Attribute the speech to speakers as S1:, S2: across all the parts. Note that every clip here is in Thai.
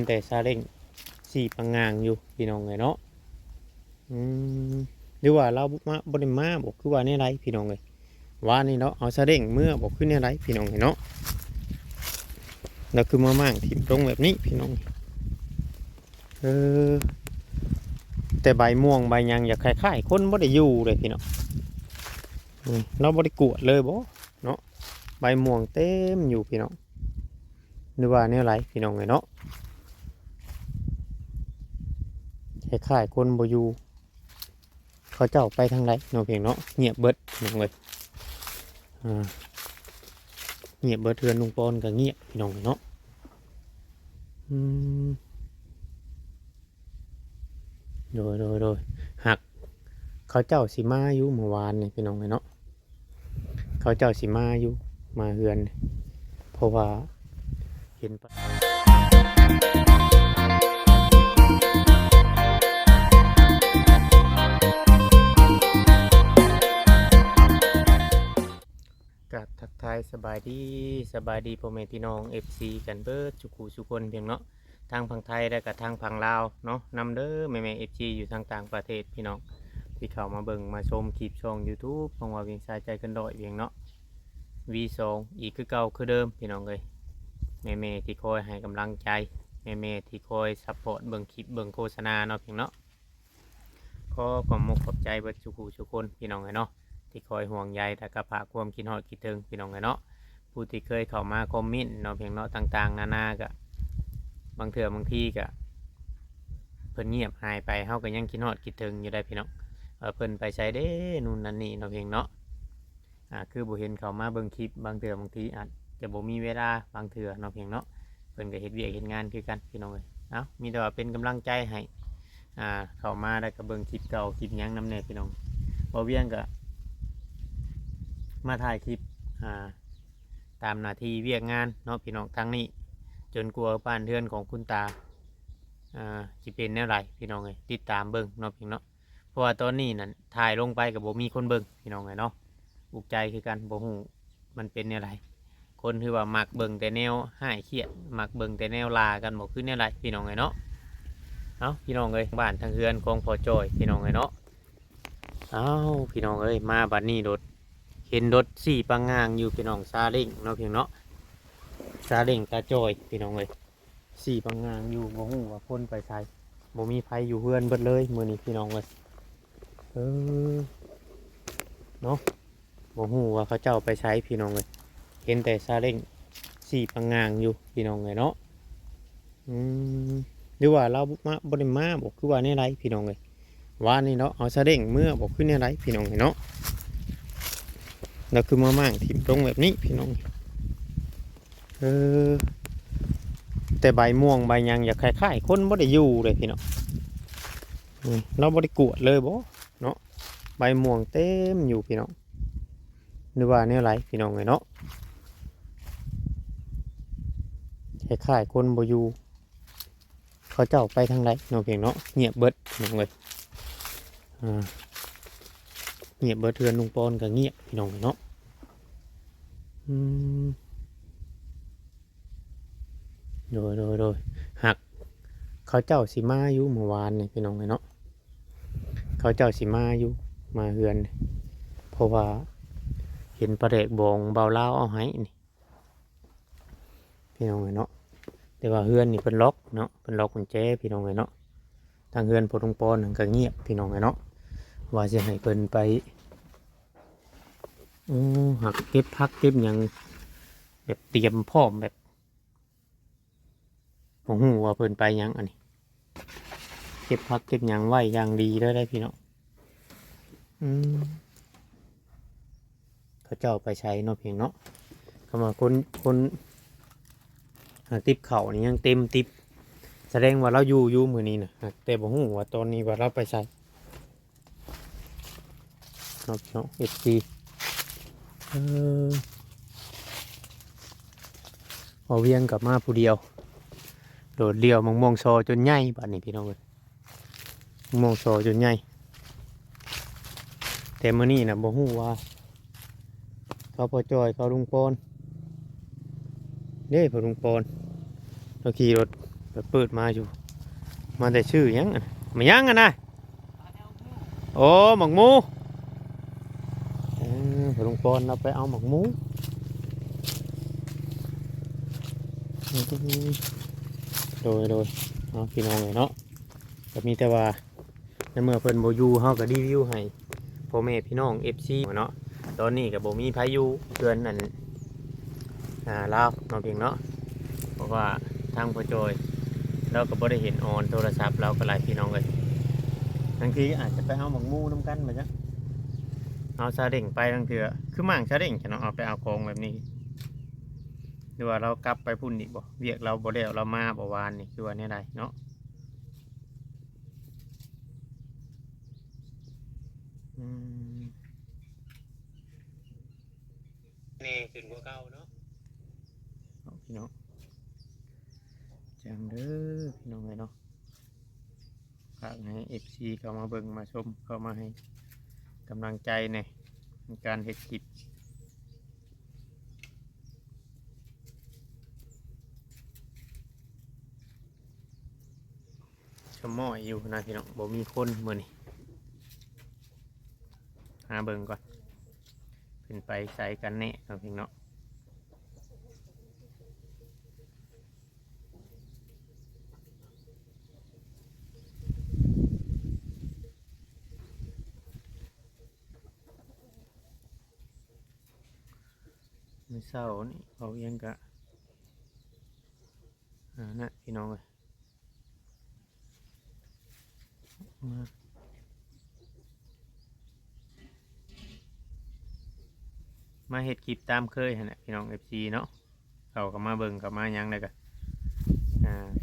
S1: แต่ซาเล้งสี่ปังงางอยู่พี่น้องเลยเนาะอืมหรือว่าเรามาบริมาบอกคือว่าเนี่ยไรพี่น้องเลยว่านี่เนาะเอาซาเล้งเมื่อบอกขึ้นเนี่ยไรพี่น้องเลยเนาะแล้วคือมามั่งถิ่มตรงแบบนี้พี่น้องเออแต่ใบม่วงใบยังอยากคล้ายๆคนบ่ได้อยู่เลยพี่น้องเราบ่ได้กวดเลยบ่เนาะใบม่วงเต็มอยู่พี่น้องหรือว่าเนี่ยไรพี่น้องเลยเนาะคล้ายๆคนบ่อยู่เขาเจ้าไปทางไรเนาะเพียงเนาะเงียบเบิดพี่น้องเลยเงียบเบิดเทือนลุงปอนก็เงียบพี่น้องเลยเนาะอืมโดยหักเขาเจ้าสิมาอยู่เมื่อวานนี่พี่น้องเลยเนาะเขาเจ้าสิมาอยู่มาเฮือนเพราะว่าเห็นปะกับทักทายสบายดีพ่อแม่พี่น้อง FC กันเบิดทุกคนเพียงเนาะทางฝั่งไทยและก็ทางฝั่งลาวเนาะนำเด้อแม่FC อยู่ทางต่างประเทศพี่น้องที่เข้ามาเบิ่งมาชมคลิปช่อง YouTube ของว่าเวียงสายใจกันดอยเพียงเนาะ V2 อีกคือเก่าคือเดิมพี่น้องเลยแม่ที่คอยให้กำลังใจแม่ที่คอยซัพพอร์ตเบิ่งคลิปเบิ่งโฆษณาเนาะเพียงเนาะขอขอบมุกขอบใจเบิดทุกคนพี่น้องเลยเนาะที่คอยห่วงใยและก็ฝากความคิดฮอดคิดถึงพี่น้องเลยเนาะผู้ที่เคยเข้ามาคอมเมนต์เนาะเพียงเนาะต่างๆนานาก็บางเถื่อบางทีก็เพิ่นเงียบหายไปเฮาก็ยังคิดฮอดคิดถึงอยู่ได้พี่น้องเพิ่นไปใช้เด้นู่นนั่นนี่เนาะเพียงเนาะคือบ่เห็นเขามาเบิ่งคลิปบางเถื่อบางทีอาจจะบ่มีเวลาบางเถื่อเนาะเพียงเนาะเพิ่นก็เฮ็ดเวียกเฮ็ดงานคือกันพี่น้องเอ้ยมีแต่ว่าเป็นกำลังใจให้เข้ามาแล้วก็เบิ่งคลิปเก่าคลิปหยังนำแน่พี่น้องบ่เวียงก็มาถ่ายคลิปตามหน้าที่เวียกงานเนาะพี่น้องทั้งนี้จนกลัวบ้านเรือนของคุณตาสิเป็นแนวไรพี่น้องเอ้ยติดตามเบิ่งเนาะพี่น้องเพราะว่าตอนนี้นั่นถ่ายลงไปก็บ่มีคนเบิ่งพี่น้องเอ้ยเนาะอุกใจคือกันบ่ฮู้มันเป็นแนวไรคนคือว่ามักเบิ่งแต่แนวหายเครียดมักเบิ่งแต่แนวลากันบ่คือแนวไรพี่น้องเอ้ยเนาะพี่น้องเอ้ยบ้านทางเฮือนของพ่อจอยพี่น้องเอ้ยเนาะพี่น้องเอ้ยมาบัดนี้รถเห็นรถสี่ปังงางอยู่พี่น้องซาเล้งเนาะพี่น้องเนาะซาเล้งตาจอยพี่น้องเอ้ยสี่ปังงางอยู่บ่ฮู้ว่าคนไปไสบ่มีไผอยู่เฮือนเบิดเลยมื้อนี้พี่น้องเอ้ยเนาะบ่ฮู้ว่าเขาเจ้าไปใช้พี่น้องเลยเห็นแต่ซาเล้งสี่ปังงางอยู่พี่น้องเลยเนาะหรือว่าเรามาบริมาบอกคือว่าเนี่ยไรพี่น้องเลยว่านี่เนาะเอาซาเล้งเมื่อบอกขึ้นเนี่ยไรพี่น้องเลยเนาะเราคือมามั่งถิ่มตรงแบบนี้พี่น้องแต่ใบม่วงใบยังอยากคล้ายๆคนบ่ได้อยู่เลยพี่น้องเราบ่ได้กวดเลยบ่เนาะใบม่วงเต็มอยู่พี่น้องหรือว่าเนี่ยไรพี่น้องเลยเนาะคล้ายๆคนบ่อยู่เขาเจ้าไปทางไรเนาะเพียงเนาะเงียบเบิดน้องเลยเงียบเบิดเทือนลุงปอนก็เงียบพี่น้องเลยเนาะโดยหักเขาเจ้าสิมาอยู่เมื่อวานนี่พี่น้องเลยเนาะเขาเจ้าสิมาอยู่มาเฮือนเพราะว่าเห็นประเดกบองเบาเล่าเอาให้นี่พี่น้องเลยเนาะแต่ว่าเฮือนนี่เป็นล็อกเนาะเป็นล็อกกุญแจพี่น้องเลยเนาะทางเฮือนพอลุงปอนก็เงียบพี่น้องเลยเนาะว่าจะให้เพิ่นไปหักเก็บพักเก็บยังแบบเตรียมพร้อมแบบผมหูว่าเพิ่นไปยังอันนี้เก็บพักเก็บยังไว้อย่างดีได้พี่น้องเขาเจ้าไปใช้เนาะเพียงเนาะเขามาคนติบเข่านี่ยังเต็มติบแสดงว่าเราอยู่มือนี้นะแต่ผมหูว่าตอนนี้ว่าเราไปใช้เนาะเอฟซีเอาเวียงกลับมาผู้เดียวโดดเดี่ยวมองโซจนใหญ่บ้านนี้พี่น้องเลยมองโซจนใหญ่แต่มื้อนี้นะบ่ฮู้ว่าเขาพอจอยเขาลุงปอนเด้พอลุงปอนเราขี่รถ เปิดมาอยู่มาแต่ชื่อหยังอะมายังอะนะโอ้หมักหมูพอลุงปอนเราไปเอาหมักหมูโดยเอาพี่น้องเลยเนาะก็มีแต่ว่าในเมื่อเพิ่นบ่อยู่เฮาก็รีวิวให้พ่อแม่พี่น้อง FC เนาะตอนนี้ก็บ่มีพายุเตือนนั่นลาวเนาะเพียงเนาะเพราะว่าทางพ่อจอยเราก็บ่ได้เห็นออนโทรศัพท์เราก็หลายพี่น้องเลยบางทีอาจจะไปเอาหมักหมูนํกันมาจ้ะเอาซาเล้งไปบางเทื่อคือมั่งซาเล้งจะเนาะเอาไปเอาของแบบนี้หรือว่าเรากลับไปพุ่นอีกบ่เวียกเราบ่แล้วเรามาบ่วานนี่คือว่าแน่ใดเนาะนี่ขึ้นกว่าเก่าเนาะพี่น้องจังเด้อพี่น้องเลยเนาะฝากให้ FC เข้ามาเบิ่งมาชมเข้ามาให้กำลังใจในการเฮ็ดคลิปชมม้อยอยู่นะพี่น้องบ่มีคนมื้อนี้หาเบิ่งก่อนขึ้นไปใส่กันแน่เนาะพี่น้องมื้อเช้านี่เขายังกะนะพี่น้องเลยมาเฮ็ดคลิปตามเคยหั่นแหละพี่น้อง FC เนาะเขาก็มาเบิ่งก็มาหยังเลยก็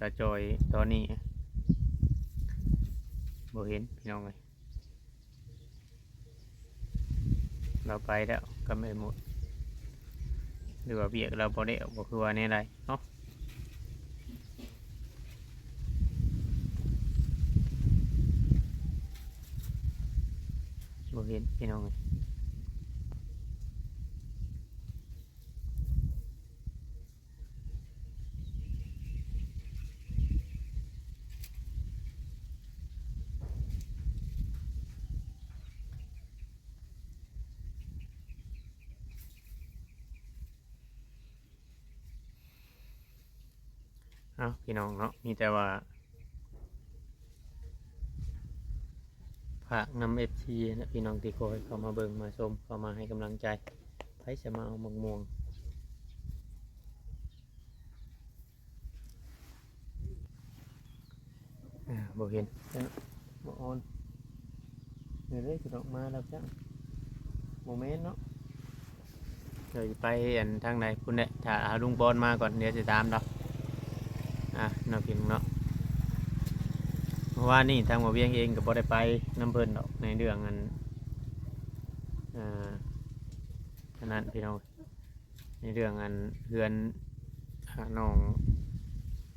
S1: ตาจอยตอนนี้บ่เห็นพี่น้องเลยเราไปแล้วก็ไม่หมดหรือว่าเบียกเราบ่ได้บ่คือว่าแน่ใดเนาะบ่เห็นพี่น้องเลยเอาพี่น้องเนาะมีแต่ว่าฝากนำ FC นะพี่น้องที่คอยเข้ามาเบิ่งมาชมเข้ามาให้กำลังใจไผจะมาเอามะม่วงบ่เห็นบ่ออนเดี๋ยวได้สิออกมาแล้วจ้ะโมเมนต์เนาะเดี๋ยวไปอันทางไหนคุณเนี่ยถ้าหาลุงบอลมาก่อนเดี๋ยวจะตามเราน้องพิมเนาะเพราะว่านี่ทางหมอเวียงเองก็บ่ได้ไปน้ำเพิ่นดอกในเรื่องอันนั้นพี่น้องในเรื่องอันเพื่อนน้อง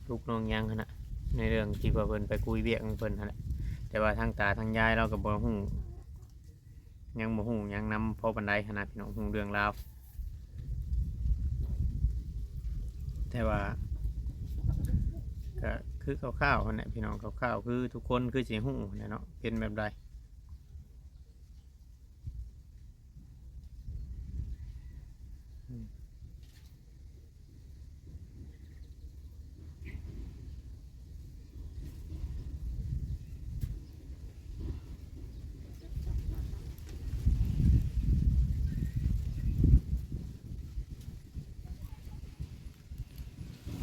S1: ลูกน้องยังขนาดในเรื่องที่ว่าเพิ่นไปคุยเวียกของเพิ่นนั่นแหละแต่ว่าทางตาทางยายเราก็บ่ฮู้ยังบ่ฮู้ยังนำพอปานใดขนาดพี่น้องฮู้เรื่องราวแต่ว่าก็คือคร่าวๆนั่นแหละพี่น้องคร่าวๆคือทุกคนคือสิฮู้เนาะเป็นแบบใด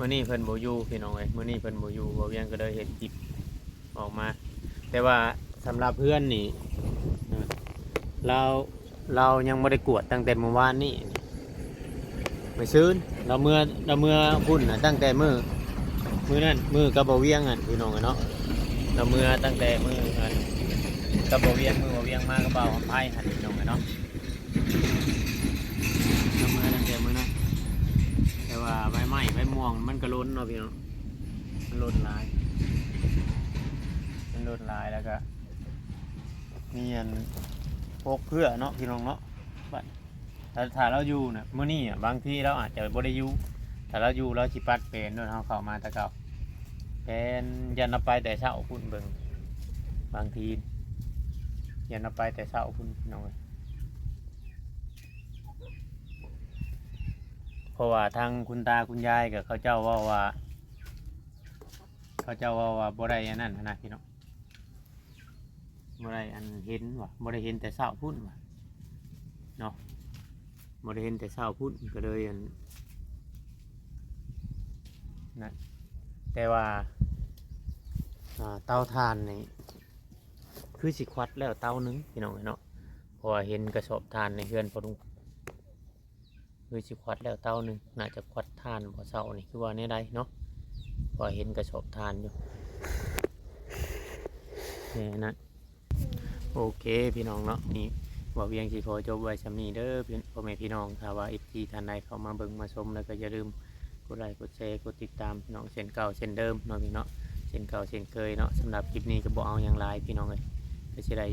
S1: มื้อนี้เพิ่นบ่อยู่พี่น้องเอ้ยมื้อนี้เพิ่นบ่อยู่บ่เวียงก็เลยเฮ็ดคลิปออกมาแต่ว่าสำหรับเพื่อนนี่เราเรายังไม่ได้กวดตั้งแต่เมื่อวานนี้ไม่ซื้นเราเมื่อพุ่นนะตั้งแต่มือนั่นมือกระบอกเวียงอ่ะพี่น้องเนาะเราเมื่อตั้งแต่มือกระบอกเวียงมือเวียงมากระเป๋าไพ่หันพี่น้องเนาะเราเมื่อตั้งแต่มือนั้นแต่ว่าใบไม้ใบม่วงมันก็ล้นเนาะพี่น้องมันล้นลายแล้วก็มีอันพกเพื่อเนาะพี่น้องเนาะถ้าเราอยู่เนี่ยมื้อนี้บางทีเราอาจจะบ่ได้อยู่ถ้าเราอยู่เราสิปัดเป็นโดนเฮาเข้ามาแต่เก่า แผนยันเอาไปแต่เช้าพุ่นเบิ่งบางทียันเอาไปแต่เช้าพุ่นพี่น้องเอ้ยเพราะว่าทางคุณตาคุณยายกับเขาเจ้าว่าบ่ได้อันนั้นนะพี่น้องบ่ได้อันเห็นว่ะบ่ได้เห็นแต่เช้าพุ่นว่ะเนาะบ่ได้เห็นแต่เช้าพุ่นก็เลยอันนั่นแต่ว่าเตาถ่านนี่คือสิควัดแล้วเตาหนึงพี่น้องเอ้ยเนาะเพราะว่าเห็นกระสอบถ่านในเฮือนพอลุงคือสิควัดแล้วเตาหนึงน่าจะควัดถ่านบ่เช้านี่คือว่าแนวใดเนาะเพอเห็นกระสอบถ่านอยู่นี่นะโอเคพี่น้องเนาะนี่บอกเวียงสิขอจบไว้สำนี้เด้อพ่อแม่พี่น้องถ้าว่า FT ท่านใดเข้ามาเบิ่งมาชมแล้วก็อย่าลืมกดไลค์กดแชร์กดติดตามพี่น้องเช่นเก่าเช่นเดิมเนาะพี่เนาะเช่นเก่าเช่นเคยเนาะสำหรับคลิปนี้ก็บ่เอาอย่างไรพี่น้องเลยก็สิได้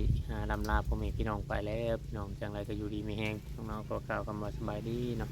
S1: ลำลาพ่อแม่พี่น้องไปแล้วพี่น้องจังไรก็อยู่ดีมีแฮงน้องๆก็กล่าวคำว่าสบายดีเนาะ